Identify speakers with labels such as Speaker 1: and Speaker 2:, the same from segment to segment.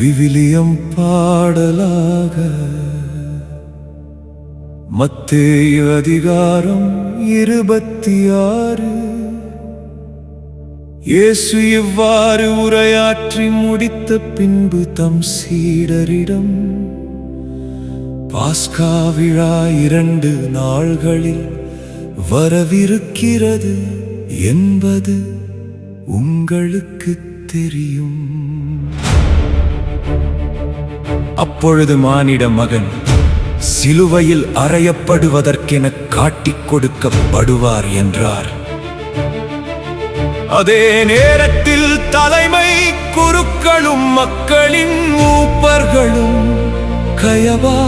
Speaker 1: விவிலியம் பாடலாக மத்தேயு அதிகாரம் 26. இயேசு இவ்வாறு உரையாற்றி முடித்த பின்பு தம் சீடரிடம், பாஸ்கா விழா 2 நாள்களில் வரவிருக்கிறது என்பது உங்களுக்கு தெரியும். அப்பொழுது மானிட மகன் சிலுவையில் அறையப்படுவதற்கென காட்டிக் கொடுக்கப்படுவார் என்றார். அதே நேரத்தில் தலைமை குருக்களும் மக்களின் மூப்பர்களும் கயவா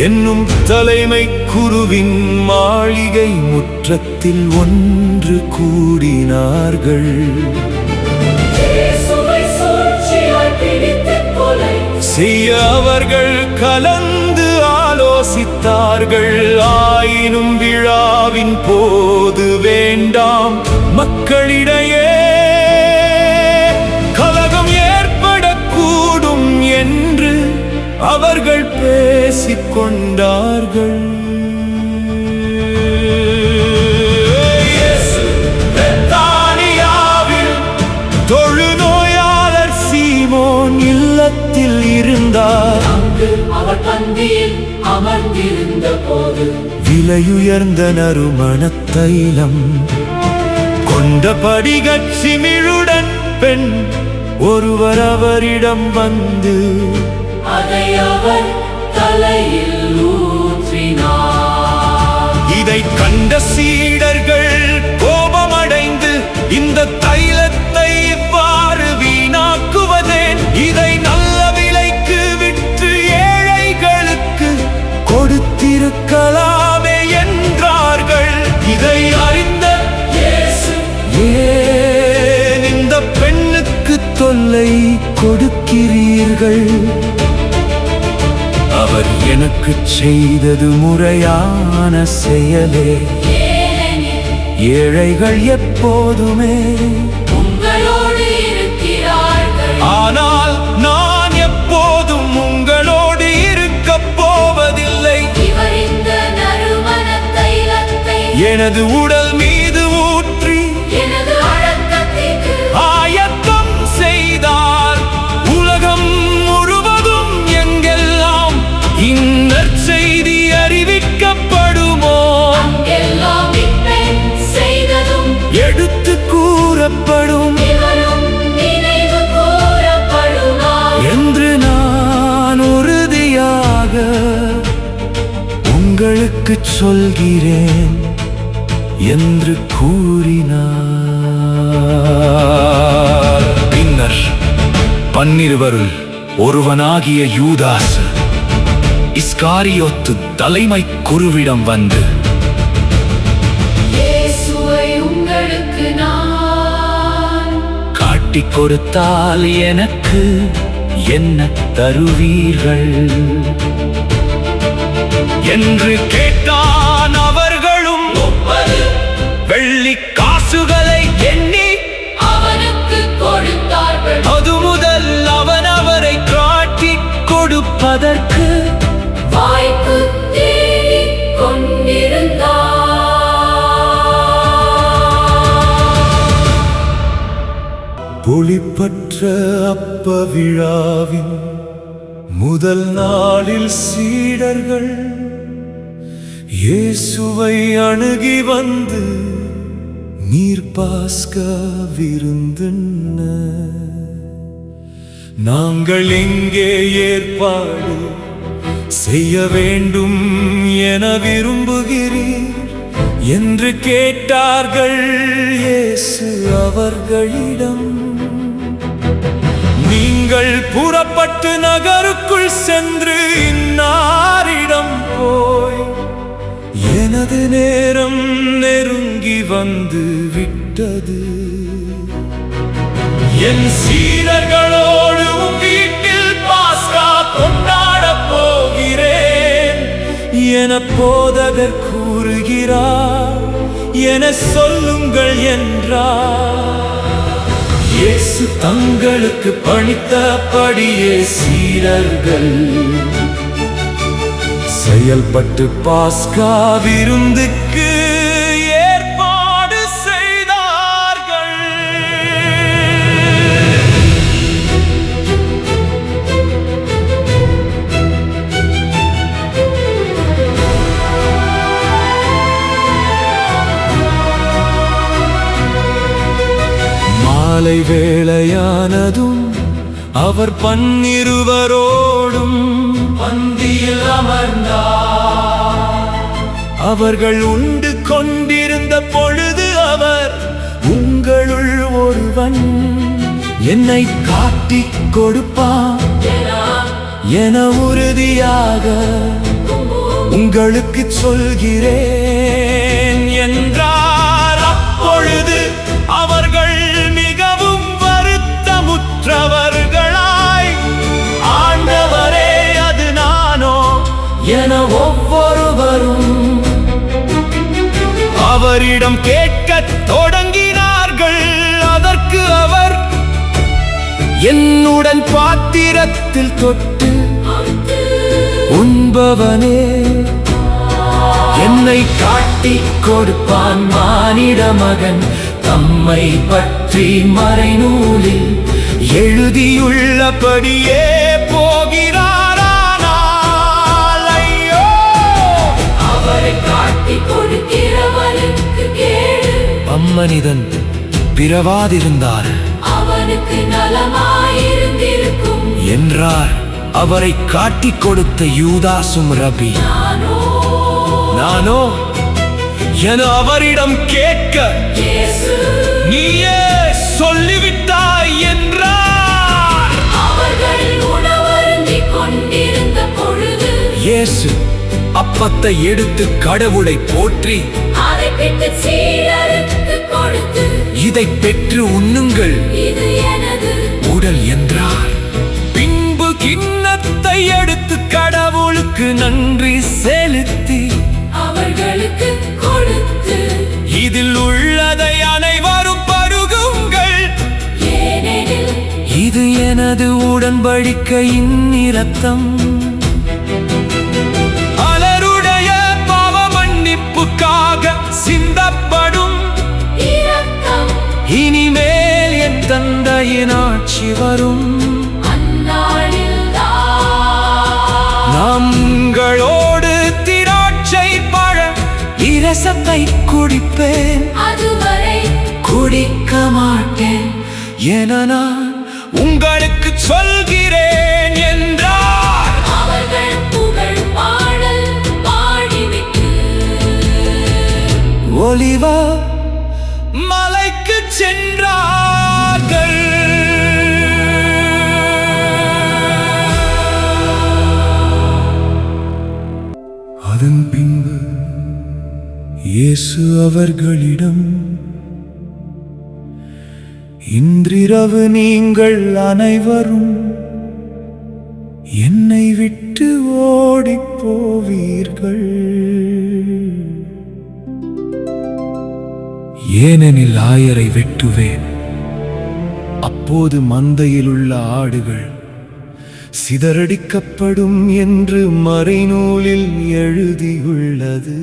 Speaker 1: என்னும் தலைமை குருவின் மாளிகை முற்றத்தில் ஒன்று கூடினார்கள். செய்ய அவர்கள் கலந்து ஆலோசித்தார்கள். ஆயினும் விழாவின் போது வேண்டாம் மக்களிடையே கலகம் ஏற்படக்கூடும் என்று அவர்கள் பேசிக் கொண்டார்கள். பெத்தானியாவில் தொழுநோயாளர் சீமோன் இல்லத்தில் இருந்தார்.
Speaker 2: அவர் பந்தியில் அமர்ந்திருந்த போது
Speaker 1: விலையுயர்ந்த நறுமண தைலம் கொண்ட படிகச் சிமிழுடன் பெண் ஒருவர் அவரிடம் வந்து
Speaker 2: அதை அவர் தலையில் ஊற்றினார்.
Speaker 1: இதை கண்ட சீடர்கள் கோபமடைந்து, இந்த தைலத்தை இவ்வாறு வீணாக்குவதேன்? இதை நல்ல விலைக்கு விற்று ஏழைகளுக்கு கொடுத்திருக்கலாமே என்றார்கள். இதை அறிந்த
Speaker 2: இயேசு,
Speaker 1: ஏன் இந்த பெண்ணுக்கு தொல்லை கொடுக்கிறீர்கள்? அவர் எனக்கு செய்தது முறையான செயலே. ஏழைகள் எப்போதுமே
Speaker 2: உங்களோடு இருக்கிறார்கள்,
Speaker 1: ஆனால் நான் எப்போதும் உங்களோடு இருக்கப் போவதில்லை.
Speaker 2: இவர் இந்த நறுமண தைலத்தை
Speaker 1: எனது உடல் மீது ஊற்றி
Speaker 2: எனது அடக்கத்திற்கு
Speaker 1: ஆயத்தம் செய்தார். உலகம் முழுவதும் எங்கெல்லாம் இந்நற்செய்தி அறிவிக்கப்படுமோ
Speaker 2: அங்கெல்லாம் இப்பெண் செய்ததும்
Speaker 1: எடுத்து கூறப்படும்
Speaker 2: இவரும் நினைவு கூறப்படுவார்
Speaker 1: என்று நான் உறுதியாக உங்களுக்கு சொல்கிறேன் என்று கூறினார். பின்னர் 12 ஒருவனாகிய யூதாஸ் இஸ்காரியோத்து தலைமை குருவிடம் வந்து,
Speaker 2: இயேசுவை உங்களுக்கு நான்
Speaker 1: காட்டிக் கொடுத்தால் எனக்கு என்ன தருவீர்கள் என்று கேட்டான். அவர்களும்
Speaker 2: 30
Speaker 1: வெள்ளி காசுகளை எண்ணி
Speaker 2: அவனுக்கு கொடுத்தார்கள்.
Speaker 1: அது முதல் அவன் அவரை காட்டிக் கொடுப்பதற்கு
Speaker 2: வாய்ப்பு தேடிக் கொண்டிருந்தார்.
Speaker 1: புளிப்பற்ற அப்ப விழாவின் முதல் நாளில் சீடர்கள் இயேசுவை அணுகி வந்து, நீர் பாஸ்கா விருந்துண்ண நாங்கள் எங்கே ஏற்பாடு செய்ய வேண்டும் என விரும்புகிறீர் என்று கேட்டார்கள். இயேசு அவர்களிடம், நீங்கள் புறப்பட்டு நகருக்குள் சென்று இன்னாரிடம் போய், எனது நேரம் நெருங்கி வந்து விட்டது, என் சீடர்களோடு உம் வீட்டில் பாஸ்கா கொண்டாடப் போகிறேன் என போதகர் கூறுகிறார் என சொல்லுங்கள் என்றார். இயேசு தங்களுக்கு பணித்தபடியே சீடர்கள் செயல்பட்டு பாஸ்கா விருந்துக்கு ஏற்பாடு செய்தார்கள். மாலை வேளையானதும் அவர் 12 பந்தியில் அமர்ந்தார். அவர்கள் உண்டு கொண்டிருந்த பொழுது அவர், உங்களுள் ஒருவன் என்னை காட்டிக் கொடுப்பான் என உறுதியாக உங்களுக்கு சொல்கிறேன் என்றார். அப்பொழுது அவர்கள் மிகவும் வருத்தமுற்றவர்களாய், ஆண்டவரே அது நானோ என ஒவ்வொருவரும் அவரிடம் கேட்கத் தொடங்கினார்கள். அதற்கு அவர், என்னுடன் பாத்திரத்தில் தொட்டு உண்பவனே என்னை காட்டிக் கொடுப்பான். மானிட மகன் தம்மை பற்றி மறைநூலில் எழுதியுள்ளபடியே போகிறாரானால் ஐயோ,
Speaker 2: அவரை காட்டிக் கொடுக்கிறவனுக்கு கேடு.
Speaker 1: அம்மனிதன் பிறவாதிருந்தார்
Speaker 2: அவனுக்கு நலமாயிருந்திருக்கும்
Speaker 1: என்றார். அவரை காட்டிக் கொடுத்த யூதாசும், ரபி நானோ என அவரிடம் கேட்க,
Speaker 2: இயேசு
Speaker 1: நீயே சொல்லிவிட்டாய் என்றார்.
Speaker 2: அவர்கள் உணவருந்திக் கொண்டிருந்த பொழுது
Speaker 1: இயேசு அப்பத்தை எடுத்து கடவுளை போற்றி,
Speaker 2: அதை பிட்டு சீடருக்கு கொடுத்து,
Speaker 1: இதை பெற்று உண்ணுங்கள்,
Speaker 2: இது எனது
Speaker 1: உடல் என்றார். பின்பு கிண்ணத்தை எடுத்து கடவுளுக்கு நன்றி செலுத்தி
Speaker 2: அவர்களுக்கு கொடுத்து,
Speaker 1: இதில் உள்ளதை அனைவரும் பருகுங்கள்,
Speaker 2: ஏனெனில்
Speaker 1: இது எனது உடன்படிக்கையின் இரத்தம், பலருடைய பாவ மன்னிப்புக்காக சிந்தப்படும்
Speaker 2: இரக்கம்.
Speaker 1: இனிமேல் என் தந்தையின் ஆட்சி வரும்.
Speaker 2: அந்நாளில்தான்
Speaker 1: நாம் உங்களோடு திராட்சை பழ இரசத்தை குடிப்பேன்,
Speaker 2: அதுவரை
Speaker 1: குடிக்க மாட்டேன் என நான் உங்களுக்கு சொல்கிறேன் என்றார்.
Speaker 2: அவர்கள் புகழ் பாடல் பாடிவிட்டு
Speaker 1: ஒலிவ மலைக்கு சென்றார்கள். அதன் பின்பு இயேசு அவர்களிடம், இன்றிரவு நீங்கள் அனைவரும் என்னை விட்டு ஓடிப் போவீர்கள். ஏனெனில் ஆயரை வெட்டுவேன், அப்போது மந்தையில் உள்ள ஆடுகள் சிதறடிக்கப்படும் என்று மறைநூலில் எழுதியுள்ளது.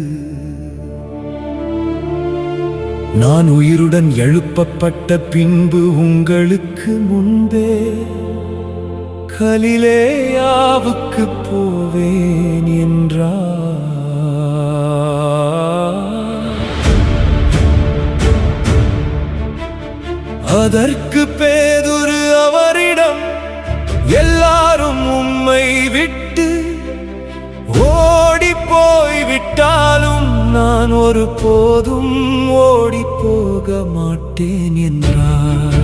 Speaker 1: நான் உயிருடன் எழுப்பப்பட்ட பின்பு உங்களுக்கு முன்பே கலிலேயாவுக்கு போவேன் என்றார். அதற்கு பேதுரு அவரிடம், எல்லாரும் உம்மை விட்டு ஓடி போய்விட்டாலும் நான் ஒருபோதும் ஓடி போக மாட்டேன் என்றார்.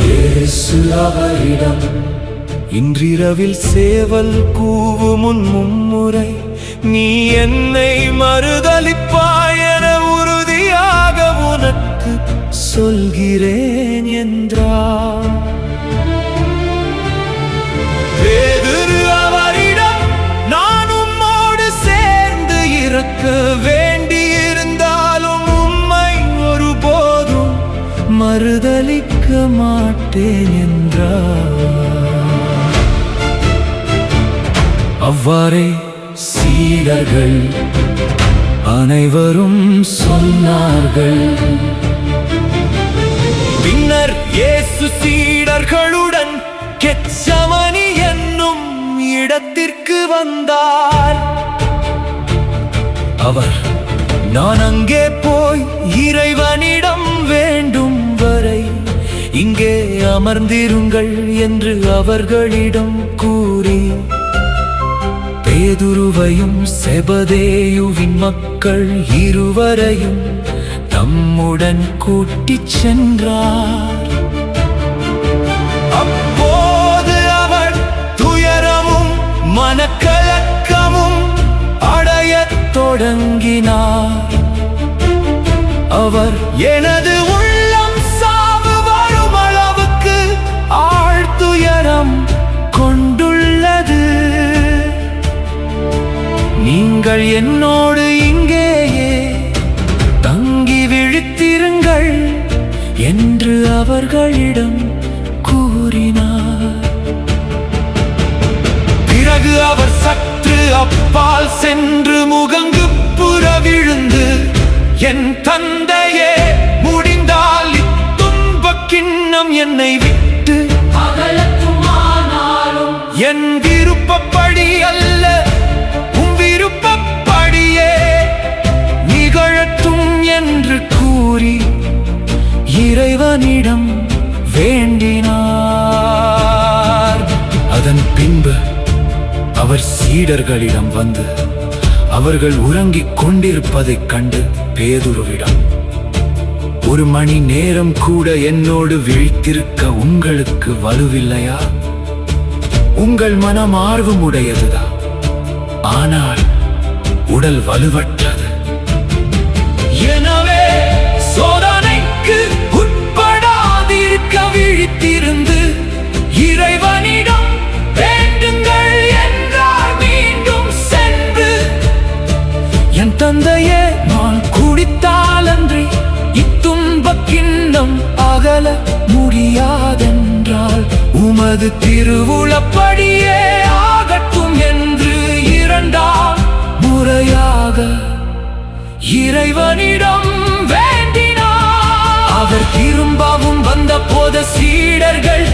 Speaker 1: இயேசு அவரிடம், இன்றிரவில் சேவல் கூவும் மும்முறை நீ என்னை மறுதலிப்பாய் என உறுதியாக உனக்கு சொல்கிறேன் என்றார். பேதுரு அவரிடம், நான் உம்மோடு சேர்ந்து இறக்க வேண்டியிருந்தாலும் உம்மை ஒருபோதும் மறுதலிக்க மாட்டேன் என்றார். அவ்வாறே சீடர்கள் அனைவரும் சொன்னார்கள். பின்னர் இயேசு சீடர்களுடன் கெத்சமனி என்னும் இடத்திற்கு வந்தார். அவர், நான் அங்கே போய் இறைவனிடம் வேண்டும் வரை இங்கே அமர்ந்திருங்கள் என்று அவர்களிடம் கூறி, பேதுருவையும் செபதேயுவின் மக்கள் இருவரையும் தம்முடன் கூட்டிச் சென்றார். அப்போது அவர் துயரமும் மனக்கலக்கமும் அடையத் தொடங்கினார். அவர், எனது உள்ளம் சாவு வரும் அளவுக்கு ஆழ்துயரம் கொண்டுள்ளது. நீங்கள் என்னோடு இங்கேயே தங்கி விழித்திருங்கள் என்று அவர்களிடம் கூறினார். பிறகு அவர் சற்று அப்பால் சென்று முகங்குப்புற விழுந்து, என் தந்தையே, முடிந்தால் இத்துன்பக் கிண்ணம் என்னை விட்டு
Speaker 2: அகலட்டுமானாலும்
Speaker 1: என் விருப்பப்படி அல்ல, உம் விருப்பப்படியே நிகழட்டும் என்று கூறி இறைவனிடம் வேண்டினார். அதன் பின்பு அவர் சீடர்களிடம் வந்து அவர்கள் உறங்கிக் கொண்டிருப்பதைக் கண்டு பேதுருவிடம், 1 மணி நேரம் கூட என்னோடு விழித்திருக்க உங்களுக்கு வலுவில்லையா? உங்கள் மனம் ஆர்வமுடையதுதான், ஆனால் உடல் வலுவற்றது. எனவே சோதனைக்கு உட்படாதிருக்க விழித்திருந்து இறைவனிடம் வேண்டுங்கள் என்றார். மீண்டும் சென்று, என் தந்தையே, நான் குடித்தாலன்றி இத்துன்பக் கிண்ணம் அகல முடியாதென்றால் உமது திருவுளப்படியே ஆகட்டும் என்று 2ஆம் முறையாக இறைவனிடம் வேண்டினார். அவர் திரும்பவும் வந்தபோது சீடர்கள்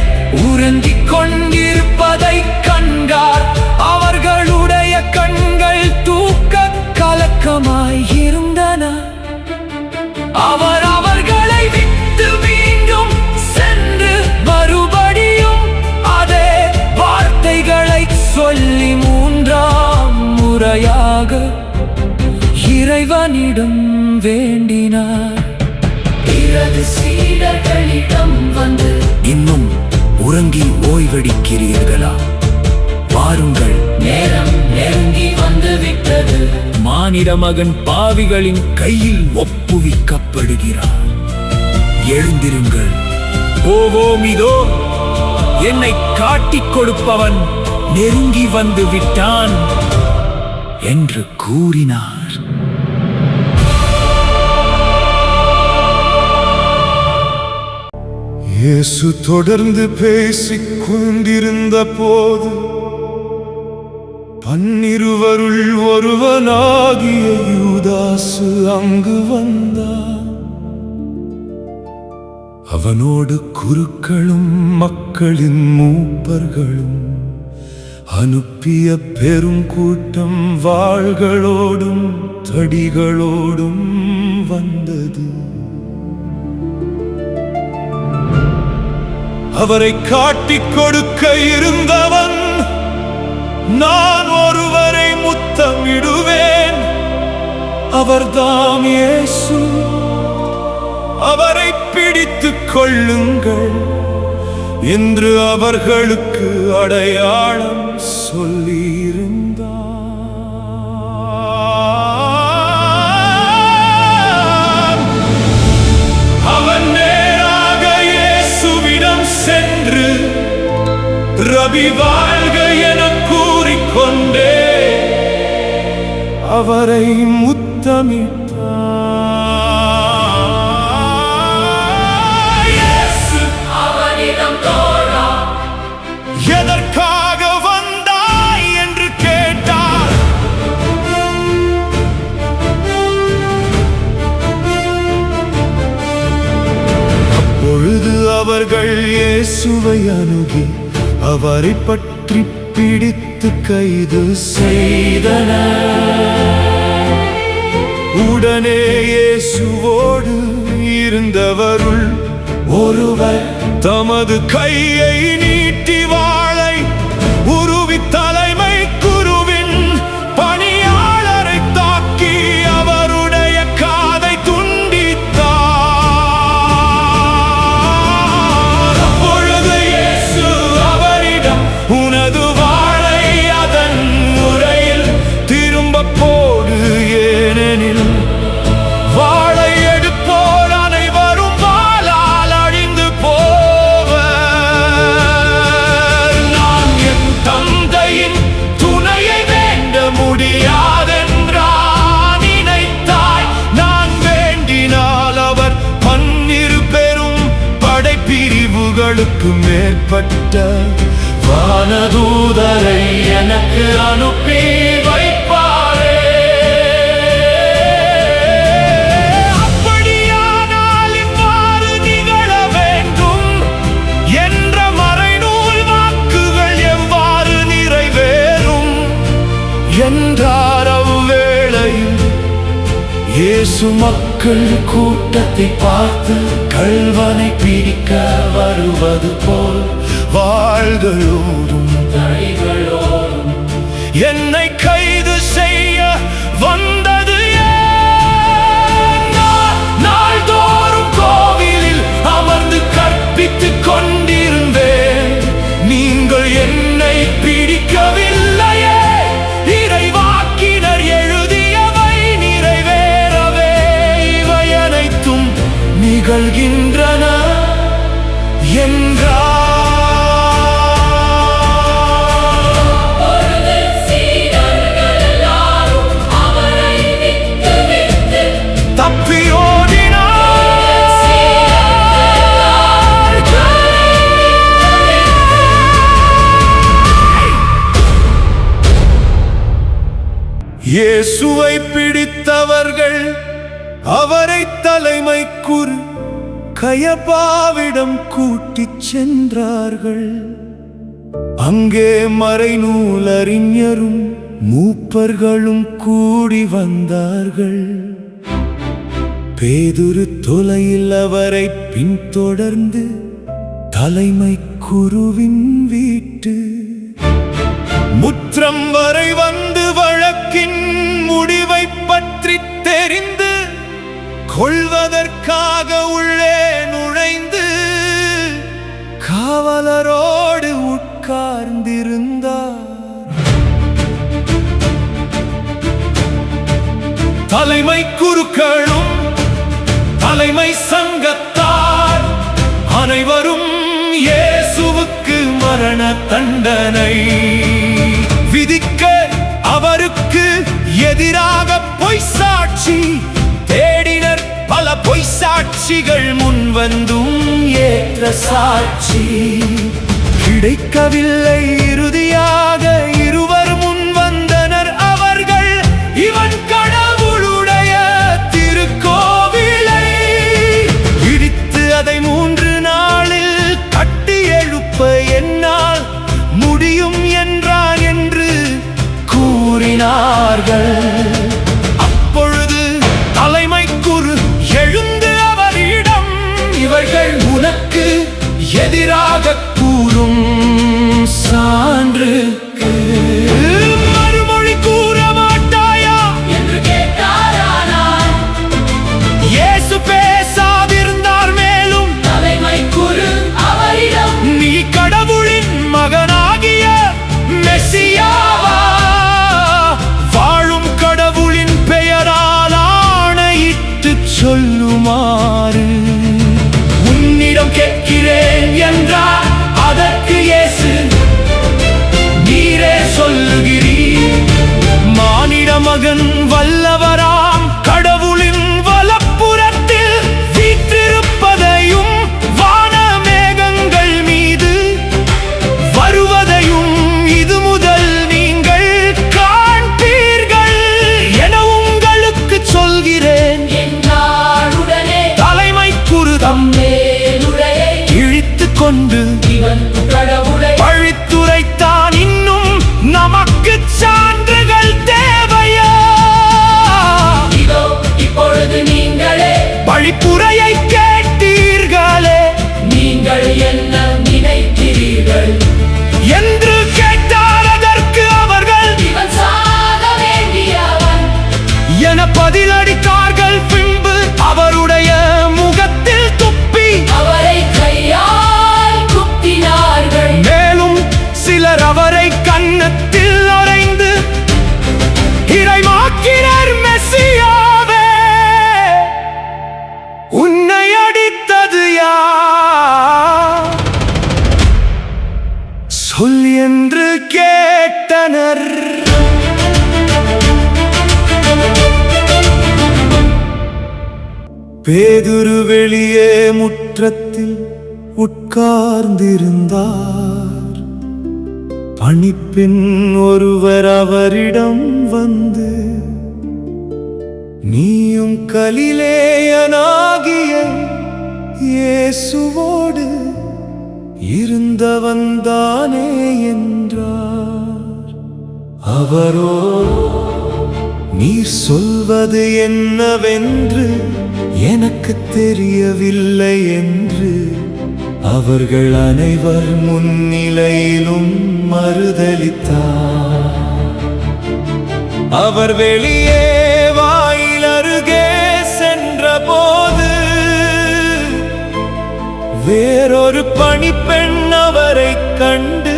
Speaker 1: உறங்கிக் கொண்டிருப்பதைக் கண்டார். அவர்களுடைய கண்கள் தூக்க கலக்கமாய் இருந்தன. அவர் அவர்களை விட்டு மீண்டும் சென்று மறுபடியும் அதே வார்த்தைகளை சொல்லி 3ஆம் முறையாக இறைவனிடம் வேண்டினார்.
Speaker 2: பிறகு சீடர்களிடம் வந்து,
Speaker 1: இன்னும் உறங்கி ஓய்வெடுக்கிறீர்களா? வாருங்கள்,
Speaker 2: நேரம் நெருங்கி வந்து விட்டது.
Speaker 1: மானிட மகன் பாவிகளின் கையில் ஒப்புவிக்கப்படுகிறார். எழுந்திருங்கள், போவோம், இதோ என்னை காட்டிக் கொடுப்பவன் நெருங்கி வந்து விட்டான் என்று கூறினார்.
Speaker 3: இயேசு தொடர்ந்து பேசிக் கொண்டிருந்த போது 12 ஒருவனாகிய யூதாசு அங்கு வந்தான். அவனோடு குருக்களும் மக்களின் மூப்பர்களும் அனுப்பிய பெரும் கூட்டம் வாள்களோடும் தடிகளோடும் வந்தது. அவரை காட்டிக் கொடுக்க இருந்தவன், நான் ஒருவரை முத்தமிடுவேன், அவர்தாம் இயேசு, அவரை பிடித்துக் கொள்ளுங்கள் என்று அவர்களுக்கு அடையாளம் சொல்லியிருந்தார். அவன் நேராக இயேசுவிடம் சென்று, ரபி வாழ்க என கூறிக்கொண்டே அவரை முத்தமிட்டார். அவர்கள் இயேசுவை அணுகி அவரை பற்றி பிடித்து கைது செய்தனர். உடனே இயேசுவோடு இருந்தவருள் ஒருவர் தமது கையை நீட்டி வாளை உருவி தலைமை குருவின் பணியாளரை தாக்கி அவருடைய காதை துண்டித்தார். அப்பொழுது இயேசு அவரிடம், உனது வாளை அதன் உரையில் திரும்ப போடு, ஏனெனில் வாளை எடுப்போர் அனைவரும் வாளால் அழிந்து போவர். நான் என் தந்தையின் துணையை வேண்ட முடியாதென்றான் நினைத்தாய். நான் வேண்டினால் அவர் 12 பெரும் படைப்பிரிவுகளுக்கு மேற்பட்ட வானதூதரை எனக்கு அனுப்பி வைப்பாரே. அப்படியானால் இவ்வாறு நிகழ வேண்டும் என்ற மறைநூல் வாக்குகள் எவ்வாறு நிறைவேறும் என்றார். அவ்வேளையில் இயேசு மக்கள் கூட்டத்தை பார்த்து, கள்வனை பிடிக்க வருவது போல் வாள்களோடும்
Speaker 2: தடிகளோடும்
Speaker 3: என்னை கைது செய்ய வந்தது ஏன்? நான் நாள்தோறும் கோவிலில் அமர்ந்து கற்பித்துக் கொண்டிருந்தேன். நீங்கள் என்னை பிடிக்கவில்லையே. இறைவாக்கினர் எழுதியவை நிறைவேறவே இவை அனைத்தும் நிகழ்கின்றன என்றார்.
Speaker 2: பொழுது சீடர்கள் எல்லாரும் அவரை விட்டுவிட்டு
Speaker 3: இயேசுவை பிடித்தவர்கள் அவரை தலைமை குரு கயபாவிடம் கூட்டிச் சென்றார்கள். அங்கே மறைநூல் அறிஞரும் மூப்பர்களும் கூடி வந்தார்கள். பேதுரு தொலையில் அவரை பின்தொடர்ந்து தலைமை குருவின் வீட்டு முற்றம் வரை வந்து வழக்கின் முடிவை பற்றி தெரிந்து கொள்வதற்காக உள்ளே நுழைந்து காவலரோடு உட்கார்ந்திருந்தார். தலைமை குருக்களும் தலைமை சங்கத்தார் அனைவரும் இயேசுவுக்கு மரண தண்டனை விதிக்க அவருக்கு எதிராக பொய் சாட்சி தேடினர். பல பொய் சாட்சிகள் முன்வந்தும் ஏற்ற சாட்சி கிடைக்கவில்லை. இறுதியாக இருவர் முன் வந்தனர். அவர்கள், இவன் கடவுளுடைய திருக்கோவிலை இடித்து அதை 3 நாளில் கட்டி எழுப்ப என்னால் முடியும் என்றான் என்று கூறினார்கள். அப்பொழுது தலைமை குரு எழுந்து அவரிடம், இவர்கள் உனக்கு எதிராக கூறும் சான்றுக்கு மறுமொழி கூற மாட்டாயா
Speaker 2: என்று கேட்டாரானார்.
Speaker 3: இயேசு பேசாதிருந்தார். மேலும்
Speaker 2: தலைமை குரு அவரிடம்,
Speaker 3: நீ கடவுளின் மகனாகிய மெசியாவா? வாழும் கடவுளின் பெயரால் ஆணையிட்டு சொல்லுமாறு உன்னிடம் கேட்கிறேன் என்றார். அதற்கு கொண்டு
Speaker 2: இவன் கடவுளை
Speaker 3: பழித்துரைத்தான். இன்னும் நமக்கு சான்றுகள் தேவையா?
Speaker 2: இதோ இப்பொழுது நீங்களே
Speaker 3: பழிப்புரையை கேட்டீர்களே,
Speaker 2: நீங்கள் என்ன நினைக்கிறீர்கள்
Speaker 3: என்று கேட்டார். அதற்கு அவர்கள்
Speaker 2: இவன் சாக வேண்டியவன்
Speaker 3: என பதிலளித்தார்கள். பின்பு அவருடைய முகத்தில் துப்பி
Speaker 2: அவரை கையால் குத்தினார்கள்.
Speaker 3: மேலும் சிலர் அவரை கன்னத்தில் அறைந்து, இறைமாக்கினர் மெசியாவே, உன்னை அடித்தது யார் சொல் என்று கேட்டனர். பேதுரு வெளியே முற்றத்தில் உட்கார்ந்திருந்தார். பணிப்பெண் ஒருவர் அவரிடம் வந்து, நீயும் கலிலேயனாகிய இயேசுவோடு இருந்தவன்தானே என்றார். அவரோ, நீர் சொல்வது என்னவென்று எனக்கு தெரியவில்லை என்று அவர்கள் அனைவர் முன்னிலையிலும் மறுதலித்தார். அவர் வெளியே வாயில் அருகே சென்றபோது வேறொரு பணிப்பெண் அவரைக் கண்டு,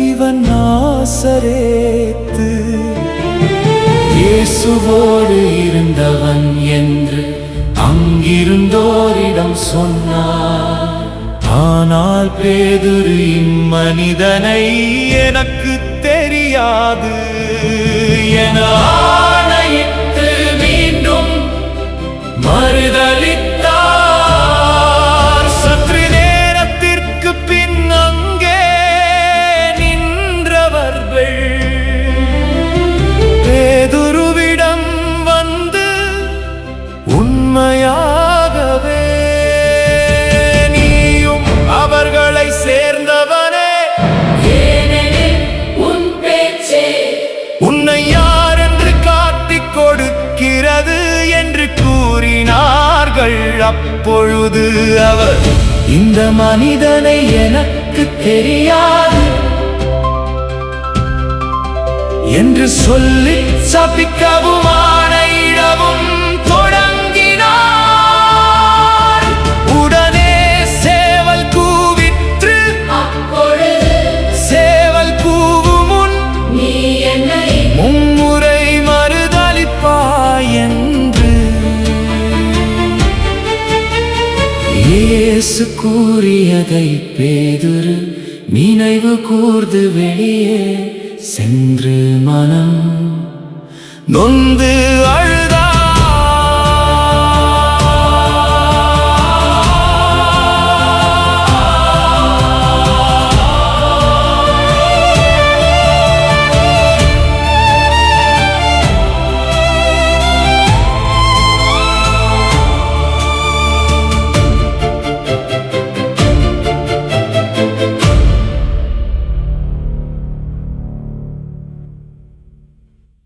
Speaker 3: இவன் நாசரேத்து இயேசுவோடு இருந்தவன் என்று அங்கிருந்தோரிடம் சொன்னார். ஆனால் பேதுரு, இம்மனிதனை எனக்கு தெரியாது என ஆணையிட்டு மீண்டும் மறுதலித்தார். சற்று நேரத்திற்கு பின் அங்கே நின்றவர்கள் பேதுருவிடம் வந்து, உண்மையாகவே நீயும் அவர்களை சேர்ந்தவனே,
Speaker 2: ஏனெனில் உன் பேச்சே
Speaker 3: உன்னை யார் என்று காட்டிக் கொடுக்கிறது என்று கூறினார்கள். அப்பொழுது அவர், இந்த மனிதனை எனக்கு தெரியாது என்று சொல்லி சபிக்கவும் ஆணையிடவும் தொடங்கினார். உடனே சேவல் கூவிற்று.
Speaker 2: அப்பொழுது
Speaker 3: சேவல் கூவும் முன்
Speaker 2: நீ என்னை
Speaker 3: மும்முறை மறுதலிப்பாய் என்று இயேசு கூறியதை பேதுரு நினைவு கூர்ந்து வெளியே சென்று மனம் நொந்து அழுதார்.